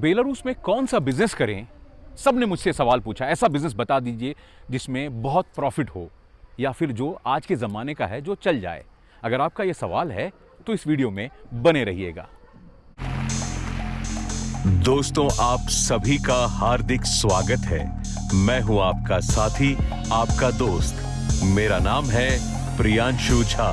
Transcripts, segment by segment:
Belarus में कौन सा बिजनेस करें? सबने मुझसे सवाल पूछा, ऐसा बिजनेस बता दीजिए जिसमें बहुत प्रॉफिट हो या फिर जो आज के ज़माने का है, जो चल जाए। अगर आपका ये सवाल है तो इस वीडियो में बने रहिएगा। दोस्तों, आप सभी का हार्दिक स्वागत है। मैं हूं आपका साथी, आपका दोस्त। मेरा नाम है प्रियांशु झा।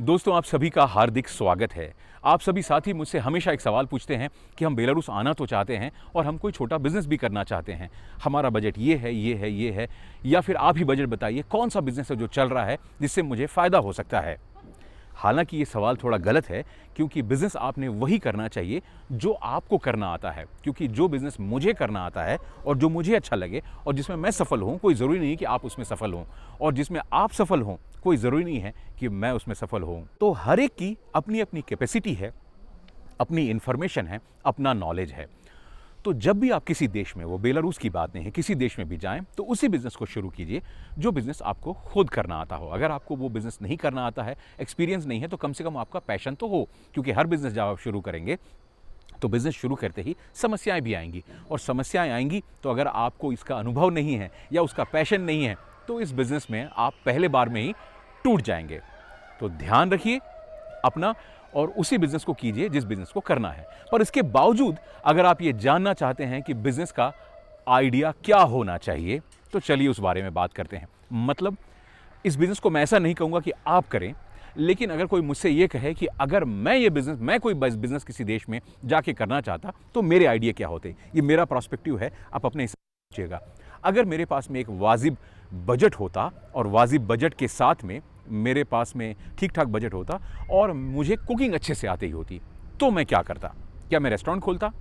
दोस्तों, आप सभी का हार्दिक स्वागत है। आप सभी साथी मुझसे हमेशा एक सवाल पूछते हैं कि हम बेलारूस आना तो चाहते हैं और हम कोई छोटा बिजनेस भी करना चाहते हैं। हमारा बजट ये है, ये है, ये है, या फिर आप ही बजट बताइए कौन सा बिजनेस है जो चल रहा है जिससे मुझे फ़ायदा हो सकता है। हालांकि ये सवाल थोड़ा गलत है, क्योंकि बिज़नेस आपने वही करना चाहिए जो आपको करना आता है। क्योंकि जो बिज़नेस मुझे करना आता है और जो मुझे अच्छा लगे और जिसमें मैं सफल हूँ, कोई ज़रूरी नहीं कि आप उसमें सफल हों, और जिसमें आप सफल हों, कोई ज़रूरी नहीं है कि मैं उसमें सफल हूँ। तो हर एक की अपनी अपनी कैपेसिटी है, अपनी इन्फॉर्मेशन है, अपना नॉलेज है। तो जब भी आप किसी देश में, वो बेलारूस की बात नहीं है, किसी देश में भी जाएं, तो उसी बिज़नेस को शुरू कीजिए जो बिज़नेस आपको खुद करना आता हो। अगर आपको वो बिज़नेस नहीं करना आता है, एक्सपीरियंस नहीं है, तो कम से कम आपका पैशन तो हो। क्योंकि हर बिज़नेस जब आप शुरू करेंगे तो बिज़नेस शुरू करते ही समस्याएं भी आएंगी, और समस्याएं आएंगी तो अगर आपको इसका अनुभव नहीं है या उसका पैशन नहीं है, तो इस बिज़नेस में आप पहले बार में ही टूट जाएंगे। तो ध्यान रखिए अपना, और उसी बिज़नेस को कीजिए जिस बिज़नेस को करना है। पर इसके बावजूद अगर आप ये जानना चाहते हैं कि बिज़नेस का आइडिया क्या होना चाहिए, तो चलिए उस बारे में बात करते हैं। मतलब इस बिज़नेस को मैं ऐसा नहीं कहूँगा कि आप करें, लेकिन अगर कोई मुझसे ये कहे कि अगर मैं कोई बिज़नेस किसी देश में जाके करना चाहता तो मेरे आइडिया क्या होते, ये मेरा पर्सपेक्टिव है, आप अपने हिसाब से सोचिएगा। अगर मेरे पास में एक वाजिब बजट होता और वाजिब बजट के साथ में मेरे पास में ठीक ठाक बजट होता और मुझे कुकिंग अच्छे से आती ही होती, तो मैं क्या करता? क्या मैं रेस्टोरेंट खोलता?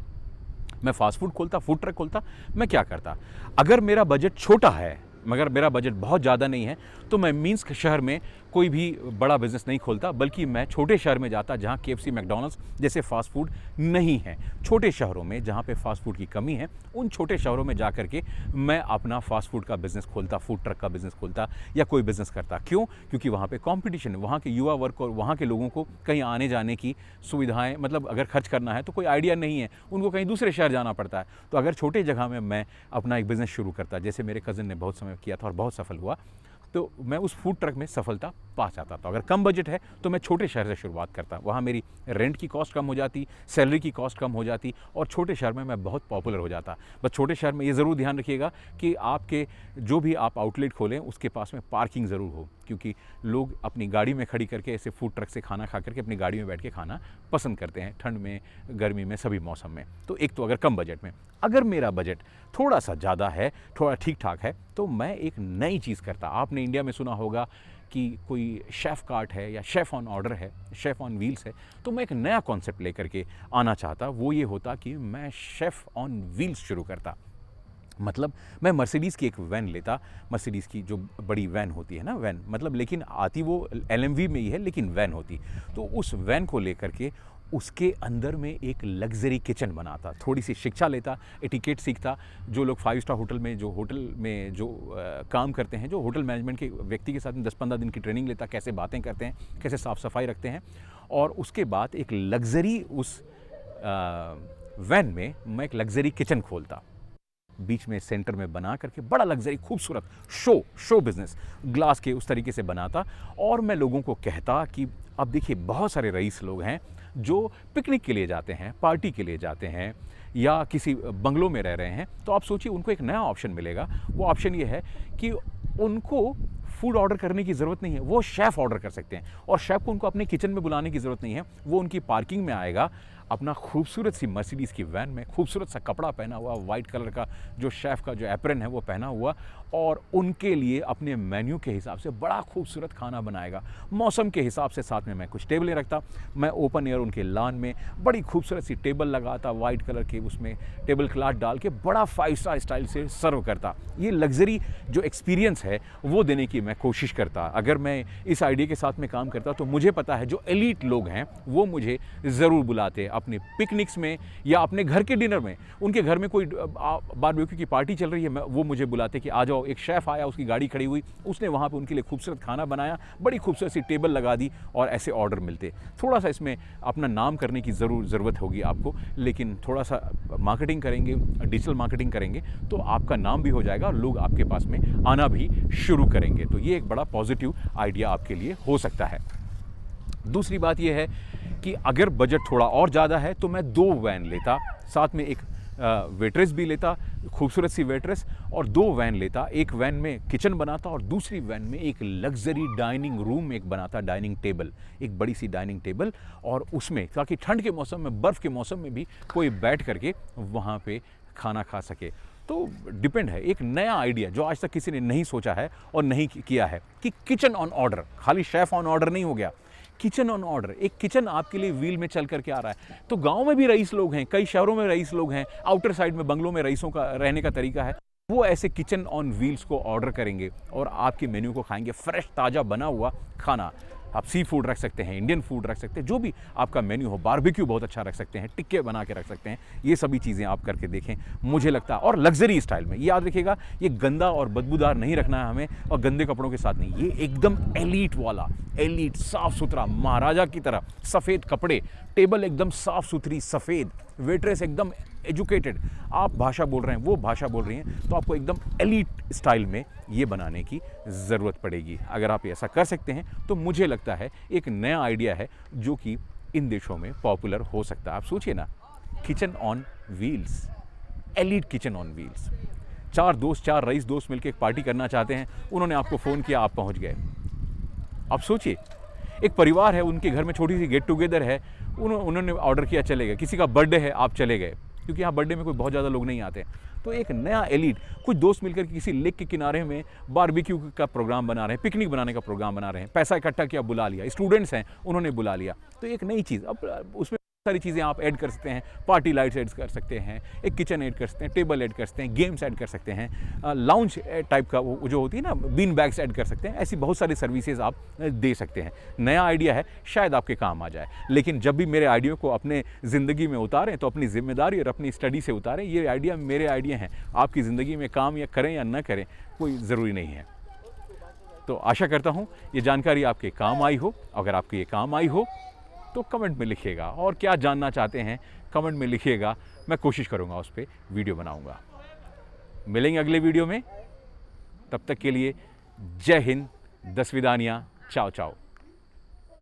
मैं फास्ट फूड खोलता? फूड ट्रक खोलता? मैं क्या करता? अगर मेरा बजट छोटा है, मगर मेरा बजट बहुत ज़्यादा नहीं है, तो मैं मिन्स्क शहर में कोई भी बड़ा बिज़नेस नहीं खोलता, बल्कि मैं छोटे शहर में जाता जहाँ KFC, मैकडॉनल्ड्स जैसे फास्ट फूड नहीं है। छोटे शहरों में जहाँ पे फास्ट फूड की कमी है, उन छोटे शहरों में जा कर के मैं अपना फास्ट फूड का बिज़नेस खोलता, फूड ट्रक का बिज़नेस खोलता, या कोई बिज़नेस करता। क्यों? क्योंकि वहाँ पे कॉम्पिटिशन है, वहाँ के युवा वर्ग और वहाँ के लोगों को कहीं आने जाने की सुविधाएँ, मतलब अगर खर्च करना है तो कोई आइडिया नहीं है, उनको कहीं दूसरे शहर जाना पड़ता है। तो अगर छोटे जगह में मैं अपना एक बिज़नेस शुरू करता, जैसे मेरे कज़न ने बहुत समय किया था और बहुत सफल हुआ, तो मैं उस फूड ट्रक में सफलता पा जाता था। अगर कम बजट है तो मैं छोटे शहर से शुरुआत करता, वहाँ मेरी रेंट की कॉस्ट कम हो जाती, सैलरी की कॉस्ट कम हो जाती, और छोटे शहर में मैं बहुत पॉपुलर हो जाता। बस छोटे शहर में ये ज़रूर ध्यान रखिएगा कि आपके जो भी आप आउटलेट खोलें उसके पास में पार्किंग ज़रूर हो, क्योंकि लोग अपनी गाड़ी में खड़ी करके ऐसे फूड ट्रक से खाना खा करके अपनी गाड़ी में बैठ के खाना पसंद करते हैं, ठंड में, गर्मी में, सभी मौसम में। तो एक तो अगर कम बजट में, अगर मेरा बजट थोड़ा सा ज़्यादा है, थोड़ा ठीक ठाक है, तो मैं एक नई चीज़ करता। आपने इंडिया में सुना होगा कि कोई शेफ़ कार्ट है या शेफ़ ऑन ऑर्डर है, शेफ़ ऑन व्हील्स है, तो मैं एक नया कॉन्सेप्ट लेकर के आना चाहता। वो ये होता कि मैं शेफ़ ऑन व्हील्स शुरू करता। मतलब मैं मर्सिडीज़ की एक वैन लेता, मर्सिडीज़ की जो बड़ी वैन होती है ना, वैन मतलब, लेकिन आती वो LMV में ही है, लेकिन वैन होती। तो उस वैन को लेकर के उसके अंदर में एक लग्जरी किचन बनाता, थोड़ी सी शिक्षा लेता, एटिकेट सीखता। जो लोग 5 स्टार होटल में जो काम करते हैं, जो होटल मैनेजमेंट के व्यक्ति के साथ में 10-15 दिन की ट्रेनिंग लेता, कैसे बातें करते हैं, कैसे साफ़ सफाई रखते हैं, और उसके बाद एक लग्जरी उस वैन में मैं एक लग्जरी किचन खोलता, बीच में सेंटर में बना करके बड़ा लग्जरी खूबसूरत शो बिज़नेस ग्लास के उस तरीके से बनाता। और मैं लोगों को कहता कि अब देखिए, बहुत सारे रईस लोग हैं जो पिकनिक के लिए जाते हैं, पार्टी के लिए जाते हैं, या किसी बंगलों में रह रहे हैं, तो आप सोचिए उनको एक नया ऑप्शन मिलेगा। वो ऑप्शन ये है कि उनको फूड ऑर्डर करने की ज़रूरत नहीं है, वो शेफ़ ऑर्डर कर सकते हैं, और शेफ़ को उनको अपने किचन में बुलाने की ज़रूरत नहीं है। वो उनकी पार्किंग में आएगा, अपना खूबसूरत सी मर्सिडीज़ की वैन में, खूबसूरत सा कपड़ा पहना हुआ, वाइट कलर का जो शेफ़ का जो एप्रन है वो पहना हुआ, और उनके लिए अपने मेन्यू के हिसाब से बड़ा खूबसूरत खाना बनाएगा। मौसम के हिसाब से साथ में मैं कुछ टेबलें रखता, मैं ओपन एयर उनके लॉन में बड़ी खूबसूरत सी टेबल लगाता, वाइट कलर के, उसमें टेबल क्लॉथ डाल के बड़ा 5 स्टार स्टाइल से सर्व करता। ये लग्जरी जो एक्सपीरियंस है वो देने की मैं कोशिश करता। अगर मैं इस आइडिया के साथ में काम करता तो मुझे पता है जो एलीट लोग हैं वो मुझे ज़रूर बुलाते अपने पिकनिक्स में या अपने घर के डिनर में, उनके घर में कोई बारबेक्यू की पार्टी चल रही है, वो मुझे बुलाते कि आ जाओ। एक शेफ़ आया, उसकी गाड़ी खड़ी हुई, उसने वहाँ पे उनके लिए खूबसूरत खाना बनाया, बड़ी खूबसूरत सी टेबल लगा दी और ऐसे ऑर्डर मिलते। थोड़ा सा इसमें अपना नाम करने की ज़रूरत होगी आपको, लेकिन थोड़ा सा मार्केटिंग करेंगे, डिजिटल मार्केटिंग करेंगे तो आपका नाम भी हो जाएगा और लोग आपके पास में आना भी शुरू करेंगे। तो ये एक बड़ा पॉजिटिव आइडिया आपके लिए हो सकता है। दूसरी बात यह है कि अगर बजट थोड़ा और ज़्यादा है तो मैं 2 वैन लेता, साथ में एक वेट्रेस भी लेता, खूबसूरत सी वेट्रेस, और 2 वैन लेता। एक वैन में किचन बनाता और दूसरी वैन में एक लग्जरी डाइनिंग रूम एक बनाता, डाइनिंग टेबल, एक बड़ी सी डाइनिंग टेबल, और उसमें ताकि ठंड के मौसम में, बर्फ़ के मौसम में भी कोई बैठ करके वहाँ पे खाना खा सके। तो डिपेंड है, एक नया आइडिया जो आज तक किसी ने नहीं सोचा है और नहीं किया है कि किचन ऑन ऑर्डर, खाली शेफ़ ऑन ऑर्डर नहीं हो गया, किचन ऑन ऑर्डर। एक किचन आपके लिए व्हील में चल करके आ रहा है। तो गांव में भी रईस लोग हैं, कई शहरों में रईस लोग हैं, आउटर साइड में बंगलों में रईसों का रहने का तरीका है, वो ऐसे किचन ऑन व्हील्स को ऑर्डर करेंगे और आपके मेन्यू को खाएंगे, फ्रेश ताज़ा बना हुआ खाना। आप सी फूड रख सकते हैं, इंडियन फूड रख सकते हैं, जो भी आपका मेन्यू हो, बारबेक्यू बहुत अच्छा रख सकते हैं, टिक्के बना के रख सकते हैं। ये सभी चीज़ें आप करके देखें, मुझे लगता है, और लग्जरी स्टाइल में। याद रखिएगा, ये गंदा और बदबूदार नहीं रखना है हमें, और गंदे कपड़ों के साथ नहीं। ये एकदम एलीट वाला, एलीट, साफ़ सुथरा, महाराजा की तरह, सफ़ेद कपड़े, टेबल एकदम साफ़ सुथरी सफ़ेद, वेट्रेस एकदम एजुकेटेड। आप भाषा बोल रहे हैं, वो भाषा बोल रही हैं, तो आपको एकदम एलीट स्टाइल में ये बनाने की ज़रूरत पड़ेगी। अगर आप ऐसा कर सकते हैं तो मुझे लगता है एक नया आइडिया है जो कि इन देशों में पॉपुलर हो सकता है। आप सोचिए ना, kitchen on wheels, elite kitchen on wheels. 4 rice दोस्त मिलकर एक पार्टी करना चाहते हैं, उन्होंने आपको फ़ोन किया, आप पहुंच गए। आप सोचिए, एक परिवार है, उनके घर में छोटी सी गेट टुगेदर है, उन्होंने ऑर्डर किया, चले गए। किसी का बर्थडे है, आप चले गए, क्योंकि यहाँ बर्थडे में कोई बहुत ज़्यादा लोग नहीं आते। तो एक नया एलीट, कुछ दोस्त मिलकर किसी लेक के किनारे में बारबेक्यू का प्रोग्राम बना रहे हैं, पिकनिक बनाने का प्रोग्राम बना रहे हैं, पैसा इकट्ठा किया, बुला लिया, स्टूडेंट्स हैं, उन्होंने बुला लिया। तो एक नई चीज़, अब उसमें सारी चीज़ें आप ऐड कर सकते हैं, पार्टी लाइट्स ऐड कर सकते हैं, एक किचन ऐड कर सकते हैं, टेबल ऐड कर सकते हैं, गेम्स ऐड कर सकते हैं, लाउंज टाइप का वो जो होती है ना, बीन बैग्स ऐड कर सकते हैं। ऐसी बहुत सारी सर्विसेज आप दे सकते हैं। नया आइडिया है, शायद आपके काम आ जाए। लेकिन जब भी मेरे आइडिया को अपने ज़िंदगी में उतारें तो अपनी जिम्मेदारी और अपनी स्टडी से उतारें। ये आइडिया मेरे आइडिया हैं, आपकी ज़िंदगी में काम या करें या न करें कोई ज़रूरी नहीं है। तो आशा करता हूँ ये जानकारी आपके काम आई हो। अगर आपके ये काम आई हो तो कमेंट में लिखिएगा, और क्या जानना चाहते हैं कमेंट में लिखिएगा, मैं कोशिश करूँगा उस पर वीडियो बनाऊँगा। मिलेंगे अगले वीडियो में, तब तक के लिए जय हिंद, दस विदानियाँ, चाओ चाओ।